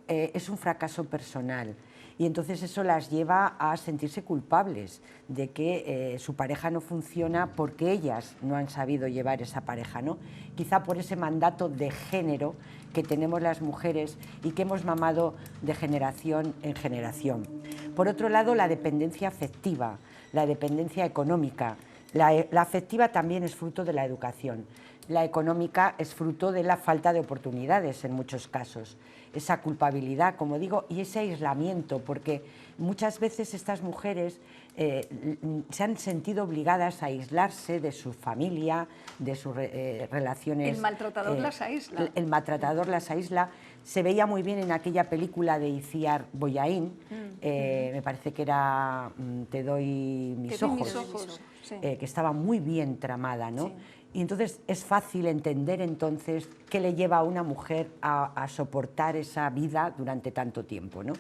es un fracaso personal. Y entonces eso las lleva a sentirse culpables de que su pareja no funciona porque ellas no han sabido llevar esa pareja, ¿no? Quizá por ese mandato de género que tenemos las mujeres y que hemos mamado de generación en generación. Por otro lado, la dependencia afectiva, la dependencia económica. La afectiva también es fruto de la educación. La económica es fruto de la falta de oportunidades en muchos casos. Esa culpabilidad, como digo, y ese aislamiento, porque muchas veces estas mujeres se han sentido obligadas a aislarse de su familia, de sus relaciones. El maltratador las aísla. El maltratador las aísla. Se veía muy bien en aquella película de Iciar Bollaín, me parece que era Te doy mis ojos, sí. Que estaba muy bien tramada, ¿no? Sí. Y entonces es fácil entender entonces qué le lleva a una mujer a soportar esa vida durante tanto tiempo, ¿no?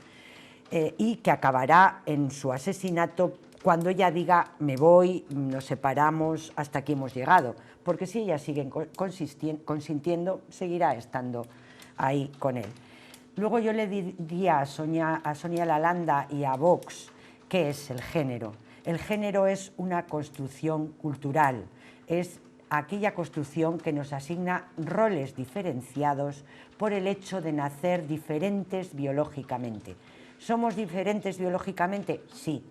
Y que acabará en su asesinato cuando ella diga me voy, nos separamos, hasta aquí hemos llegado. Porque si ella sigue consintiendo, seguirá estando ahí con él. Luego yo le diría a Sonia Lalanda y a Vox qué es el género. El género es una construcción cultural, es aquella construcción que nos asigna roles diferenciados por el hecho de nacer diferentes biológicamente. ¿Somos diferentes biológicamente? Sí.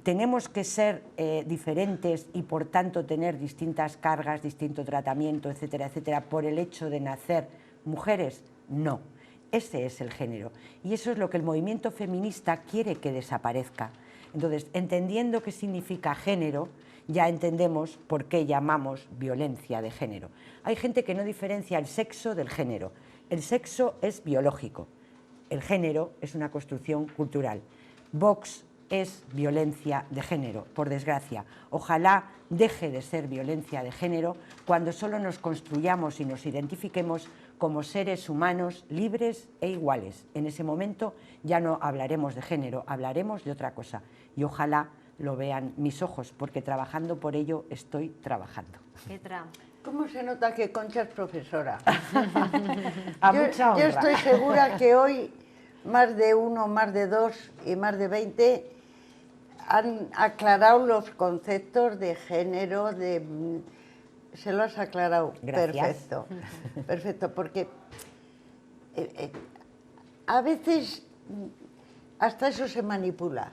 ¿Tenemos que ser diferentes y por tanto tener distintas cargas, distinto tratamiento, etcétera, etcétera, por el hecho de nacer mujeres? No. Ese es el género. Y eso es lo que el movimiento feminista quiere que desaparezca. Entonces, entendiendo qué significa género, ya entendemos por qué llamamos violencia de género. Hay gente que no diferencia el sexo del género. El sexo es biológico, el género es una construcción cultural. Vox es violencia de género, por desgracia. Ojalá deje de ser violencia de género cuando solo nos construyamos y nos identifiquemos como seres humanos libres e iguales. En ese momento ya no hablaremos de género, hablaremos de otra cosa. Y ojalá lo vean mis ojos, porque trabajando por ello estoy trabajando. Petra. ¿Cómo se nota que Concha es profesora? Mucha honra. Yo estoy segura que hoy más de uno, más de dos y más de 20 han aclarado los conceptos de género, se lo has aclarado. Gracias. Perfecto, perfecto, porque a veces hasta eso se manipula.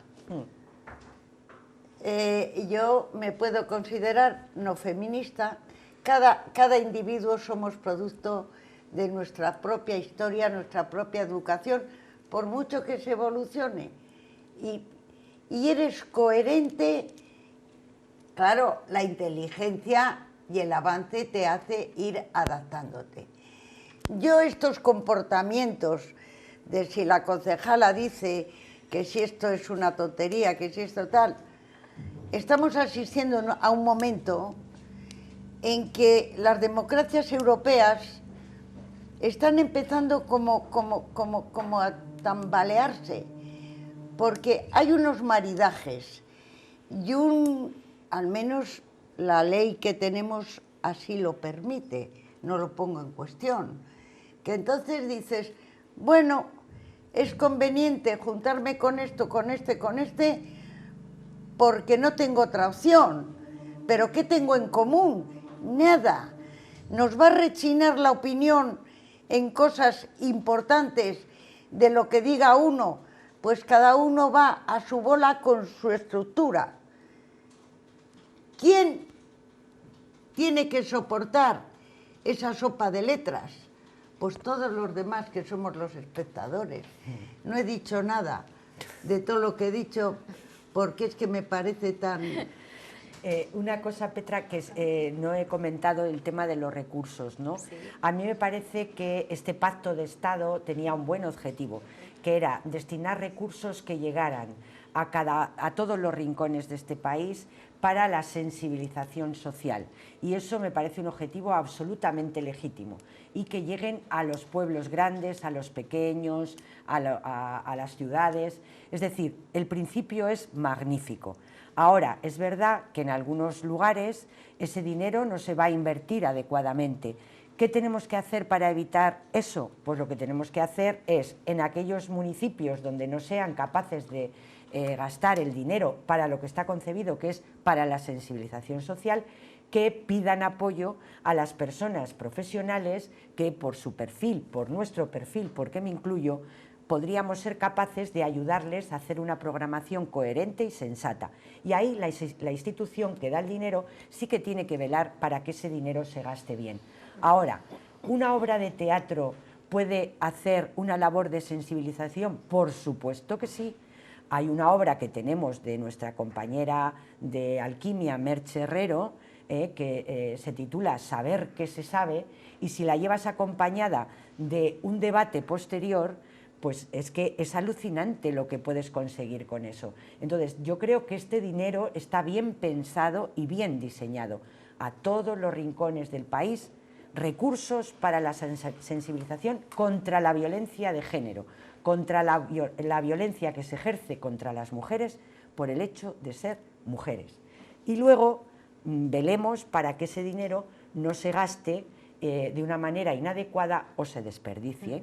Yo me puedo considerar no feminista. Cada individuo somos producto de nuestra propia historia, nuestra propia educación, por mucho que se evolucione. Y eres coherente. Claro, la inteligencia y el avance te hace ir adaptándote. Yo estos comportamientos de si la concejala dice que si esto es una tontería, que si esto tal, estamos asistiendo a un momento en que las democracias europeas están empezando como a tambalearse, porque hay unos maridajes y al menos la ley que tenemos así lo permite, no lo pongo en cuestión, que entonces dices, bueno, es conveniente juntarme con esto, con este, porque no tengo otra opción. ¿Pero qué tengo en común? Nada. Nos va a rechinar la opinión en cosas importantes de lo que diga uno, pues cada uno va a su bola con su estructura. ¿Quién tiene que soportar esa sopa de letras? Pues todos los demás que somos los espectadores. No he dicho nada de todo lo que he dicho porque es que me parece tan... Una cosa, Petra, que no he comentado, el tema de los recursos, ¿no? Sí. A mí me parece que este pacto de Estado tenía un buen objetivo, que era destinar recursos que llegaran a todos los rincones de este país para la sensibilización social. Y eso me parece un objetivo absolutamente legítimo. Y que lleguen a los pueblos grandes, a los pequeños, a las ciudades. Es decir, el principio es magnífico. Ahora, es verdad que en algunos lugares ese dinero no se va a invertir adecuadamente. ¿Qué tenemos que hacer para evitar eso? Pues lo que tenemos que hacer es, en aquellos municipios donde no sean capaces de gastar el dinero para lo que está concebido, que es para la sensibilización social, que pidan apoyo a las personas profesionales que por su perfil, por nuestro perfil, ¿por qué me incluyo?, podríamos ser capaces de ayudarles a hacer una programación coherente y sensata. Y ahí la institución que da el dinero sí que tiene que velar para que ese dinero se gaste bien. Ahora, ¿una obra de teatro puede hacer una labor de sensibilización? Por supuesto que sí. Hay una obra que tenemos de nuestra compañera de Alquimia, Merche Herrero, que se titula Saber qué se sabe, y si la llevas acompañada de un debate posterior, pues es que es alucinante lo que puedes conseguir con eso. Entonces, yo creo que este dinero está bien pensado y bien diseñado. A todos los rincones del país, recursos para la sensibilización contra la violencia de género, contra la violencia que se ejerce contra las mujeres por el hecho de ser mujeres. Y luego velemos para que ese dinero no se gaste de una manera inadecuada o se desperdicie.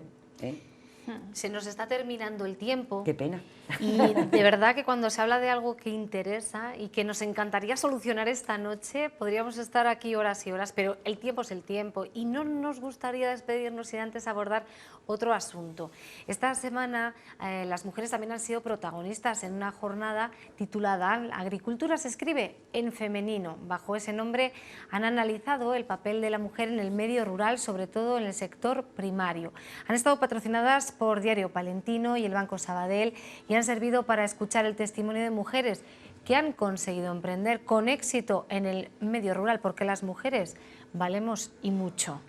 Se nos está terminando el tiempo. Qué pena. Y de verdad que cuando se habla de algo que interesa y que nos encantaría solucionar esta noche, podríamos estar aquí horas y horas, pero el tiempo es el tiempo y no nos gustaría despedirnos sin antes abordar otro asunto. Esta semana las mujeres también han sido protagonistas en una jornada titulada Agricultura se escribe en femenino. Bajo ese nombre han analizado el papel de la mujer en el medio rural, sobre todo en el sector primario. Han estado patrocinadas por Diario Palentino y el Banco Sabadell y han servido para escuchar el testimonio de mujeres que han conseguido emprender con éxito en el medio rural, porque las mujeres valemos y mucho.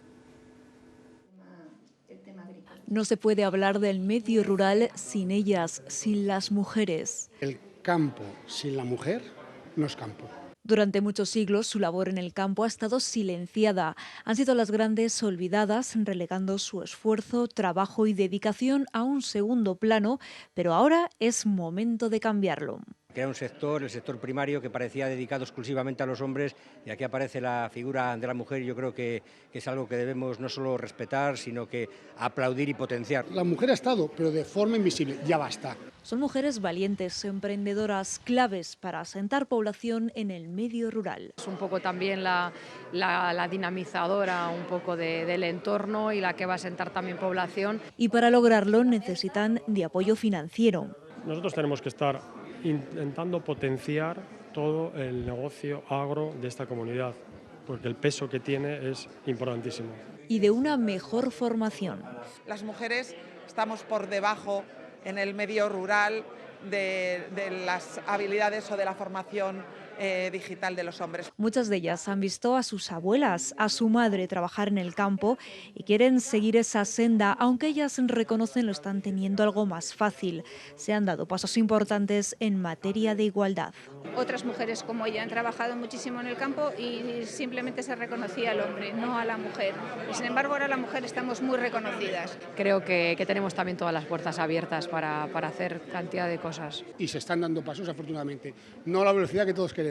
No se puede hablar del medio rural sin ellas, sin las mujeres. El campo sin la mujer no es campo. Durante muchos siglos su labor en el campo ha estado silenciada. Han sido las grandes olvidadas, relegando su esfuerzo, trabajo y dedicación a un segundo plano, pero ahora es momento de cambiarlo. Que era un sector, el sector primario, que parecía dedicado exclusivamente a los hombres, y aquí aparece la figura de la mujer, y yo creo que es algo que debemos no solo respetar, sino que aplaudir y potenciar. La mujer ha estado, pero de forma invisible, ya basta. Son mujeres valientes, emprendedoras, claves para asentar población en el medio rural. Es un poco también la dinamizadora un poco del entorno y la que va a asentar también población. Y para lograrlo necesitan de apoyo financiero. Nosotros tenemos que estar intentando potenciar todo el negocio agro de esta comunidad, porque el peso que tiene es importantísimo. Y de una mejor formación. Las mujeres estamos por debajo en el medio rural de las habilidades o de la formación digital de los hombres. Muchas de ellas han visto a sus abuelas, a su madre trabajar en el campo y quieren seguir esa senda, aunque ellas reconocen lo están teniendo algo más fácil. Se han dado pasos importantes en materia de igualdad. Otras mujeres como ella han trabajado muchísimo en el campo y simplemente se reconocía al hombre, no a la mujer. Y sin embargo ahora la mujer estamos muy reconocidas. Creo que tenemos también todas las puertas abiertas para hacer cantidad de cosas. Y se están dando pasos, afortunadamente. No a la velocidad que todos queremos,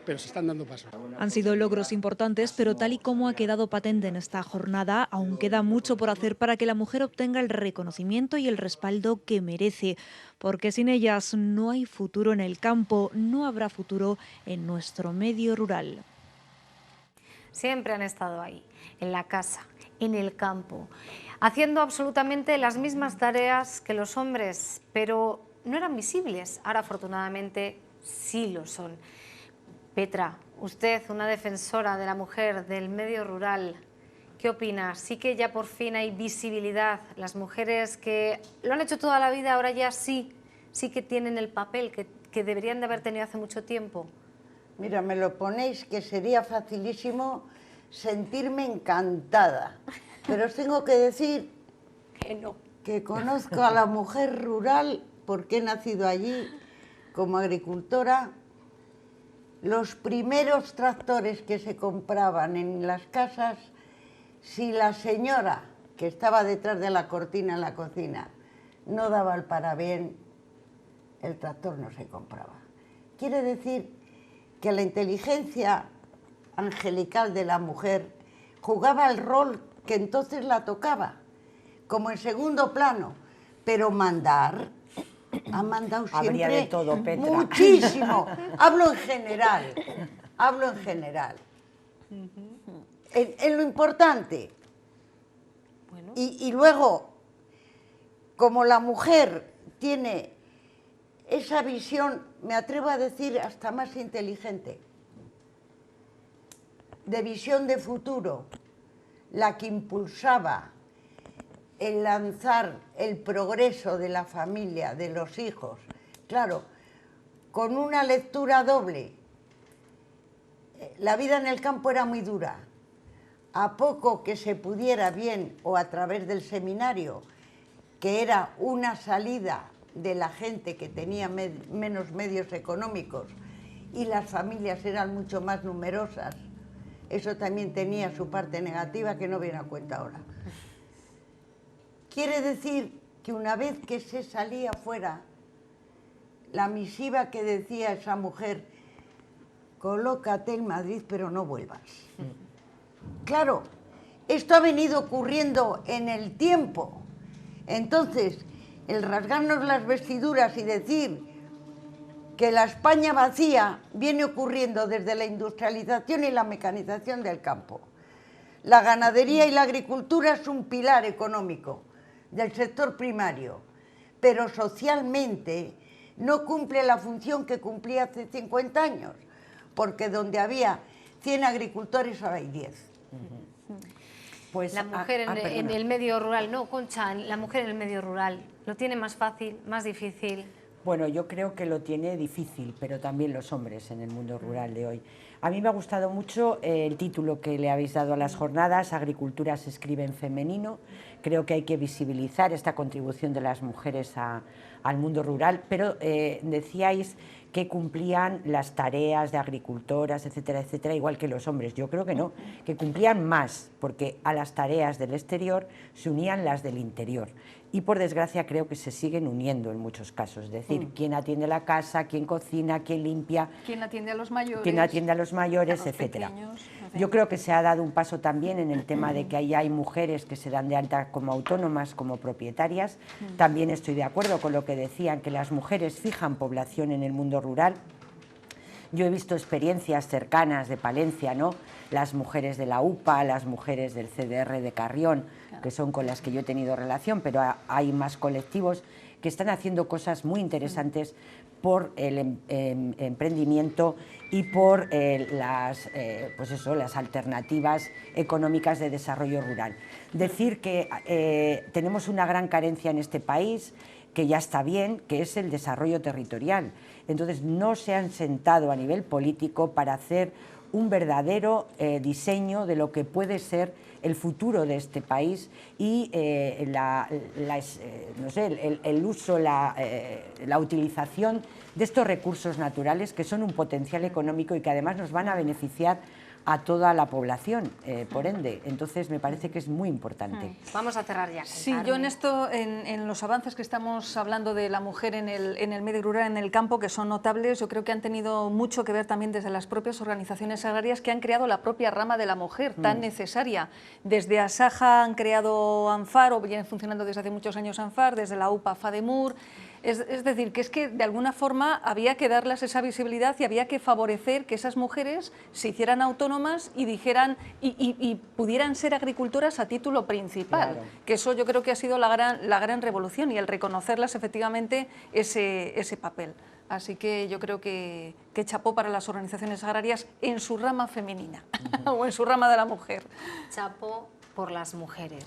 pero se están dando pasos. Han sido logros importantes, pero tal y como ha quedado patente en esta jornada, aún queda mucho por hacer para que la mujer obtenga el reconocimiento y el respaldo que merece, porque sin ellas no hay futuro en el campo, no habrá futuro en nuestro medio rural. Siempre han estado ahí, en la casa, en el campo, haciendo absolutamente las mismas tareas que los hombres, pero no eran visibles. Ahora, afortunadamente, sí lo son. Petra, usted, una defensora de la mujer, del medio rural, ¿qué opina? Sí que ya por fin hay visibilidad. Las mujeres que lo han hecho toda la vida ahora ya sí que tienen el papel que deberían de haber tenido hace mucho tiempo. Mira, me lo ponéis que sería facilísimo sentirme encantada, pero os tengo que decir que no. Que conozco a la mujer rural porque he nacido allí como agricultora. Los primeros tractores que se compraban en las casas, si la señora que estaba detrás de la cortina en la cocina no daba el parabién, el tractor no se compraba. Quiere decir que la inteligencia angelical de la mujer jugaba el rol que entonces la tocaba, como en segundo plano, pero mandar... Ha mandado siempre habría de todo, Petra. Muchísimo. Hablo en general. En lo importante. Bueno. Y luego, como la mujer tiene esa visión, me atrevo a decir, hasta más inteligente, de visión de futuro, la que impulsaba el lanzar el progreso de la familia, de los hijos, claro, con una lectura doble. La vida en el campo era muy dura. A poco que se pudiera bien, o a través del seminario, que era una salida de la gente que tenía menos medios económicos y las familias eran mucho más numerosas, eso también tenía su parte negativa que no viene a cuenta ahora. Quiere decir que una vez que se salía fuera, la misiva que decía esa mujer, colócate en Madrid pero no vuelvas. Claro, esto ha venido ocurriendo en el tiempo. Entonces, el rasgarnos las vestiduras y decir que la España vacía viene ocurriendo desde la industrialización y la mecanización del campo. La ganadería y la agricultura es un pilar económico del sector primario, pero socialmente no cumple la función que cumplía hace 50 años, porque donde había 100 agricultores ahora hay 10. Pues la mujer en el medio rural, no, Concha, la mujer en el medio rural, ¿lo tiene más fácil, más difícil? Bueno, yo creo que lo tiene difícil, pero también los hombres en el mundo rural de hoy. A mí me ha gustado mucho el título que le habéis dado a las jornadas, Agricultura se escribe en femenino. Creo que hay que visibilizar esta contribución de las mujeres al mundo rural, pero decíais que cumplían las tareas de agricultoras, etcétera, etcétera, igual que los hombres. Yo creo que no, que cumplían más, porque a las tareas del exterior se unían las del interior. Y por desgracia creo que se siguen uniendo en muchos casos, es decir, quién atiende la casa, quién cocina, quién limpia, quién atiende a los mayores, etcétera. Yo creo que se ha dado un paso también en el tema de que ahí hay mujeres que se dan de alta como autónomas, como propietarias. También estoy de acuerdo con lo que decían, que las mujeres fijan población en el mundo rural. Yo he visto experiencias cercanas de Palencia, ¿no? Las mujeres de la UPA, las mujeres del CDR de Carrión, que son con las que yo he tenido relación, pero hay más colectivos que están haciendo cosas muy interesantes por el emprendimiento y por las alternativas económicas de desarrollo rural. Decir que tenemos una gran carencia en este país, que ya está bien, que es el desarrollo territorial. Entonces no se han sentado a nivel político para hacer un verdadero diseño de lo que puede ser el futuro de este país y el uso, la utilización de estos recursos naturales que son un potencial económico y que además nos van a beneficiar a toda la población, por ende. Entonces me parece que es muy importante. Vamos a cerrar ya. Sí, yo en esto, en los avances que estamos hablando de la mujer en el medio rural, en el campo, que son notables, yo creo que han tenido mucho que ver también desde las propias organizaciones agrarias que han creado la propia rama de la mujer, tan necesaria. Desde Asaja han creado ANFAR, o vienen funcionando desde hace muchos años ANFAR, desde la UPA FADEMUR. Es decir, que es que de alguna forma había que darles esa visibilidad y había que favorecer que esas mujeres se hicieran autónomas y dijeran y pudieran ser agricultoras a título principal. Claro. Que eso yo creo que ha sido la gran revolución y el reconocerlas efectivamente ese papel. Así que yo creo que chapó para las organizaciones agrarias en su rama femenina o en su rama de la mujer. Chapó por las mujeres.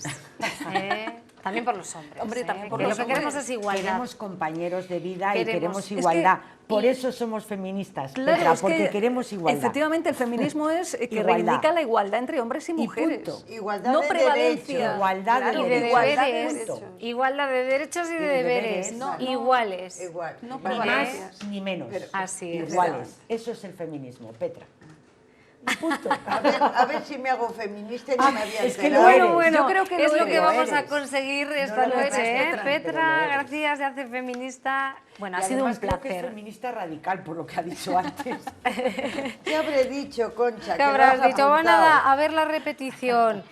También por los hombres. Hombre, también por lo los que hombres. queremos es igualdad. Queremos compañeros de vida y queremos igualdad. Por eso somos feministas, claro, Petra, porque queremos igualdad. Efectivamente, el feminismo es que reivindica la igualdad entre hombres y mujeres. Igualdad no de prevalencia. derechos. Igualdad de deberes. Igualdad de derechos y de deberes. Iguales. Igual. No Ni prevalencias. más ni menos. Así es. Iguales. Eso es el feminismo, Petra. Punto. A ver si me hago feminista y no me había enterado. Bueno, yo creo que es lo que vamos a eres. conseguir esta noche. Petra García se hace feminista. Bueno, ha sido un creo que es placer. feminista radical, por lo que ha dicho antes. ¿Qué habré dicho, Concha? ¿Qué habrás dicho? Bueno, nada, a ver la repetición.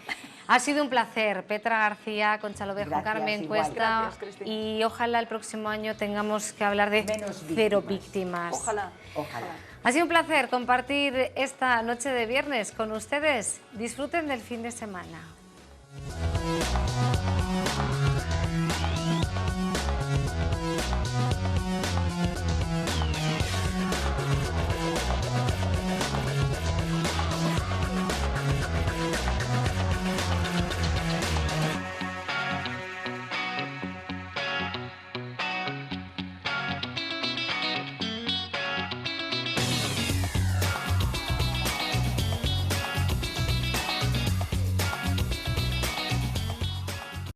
Ha sido un placer, Petra García, Concha Lovejo, Gracias, Carmen igual. Cuesta, Gracias, Cristina. y ojalá el próximo año tengamos que hablar de cero víctimas. Ojalá. Ojalá. Ha sido un placer compartir esta noche de viernes con ustedes. Disfruten del fin de semana.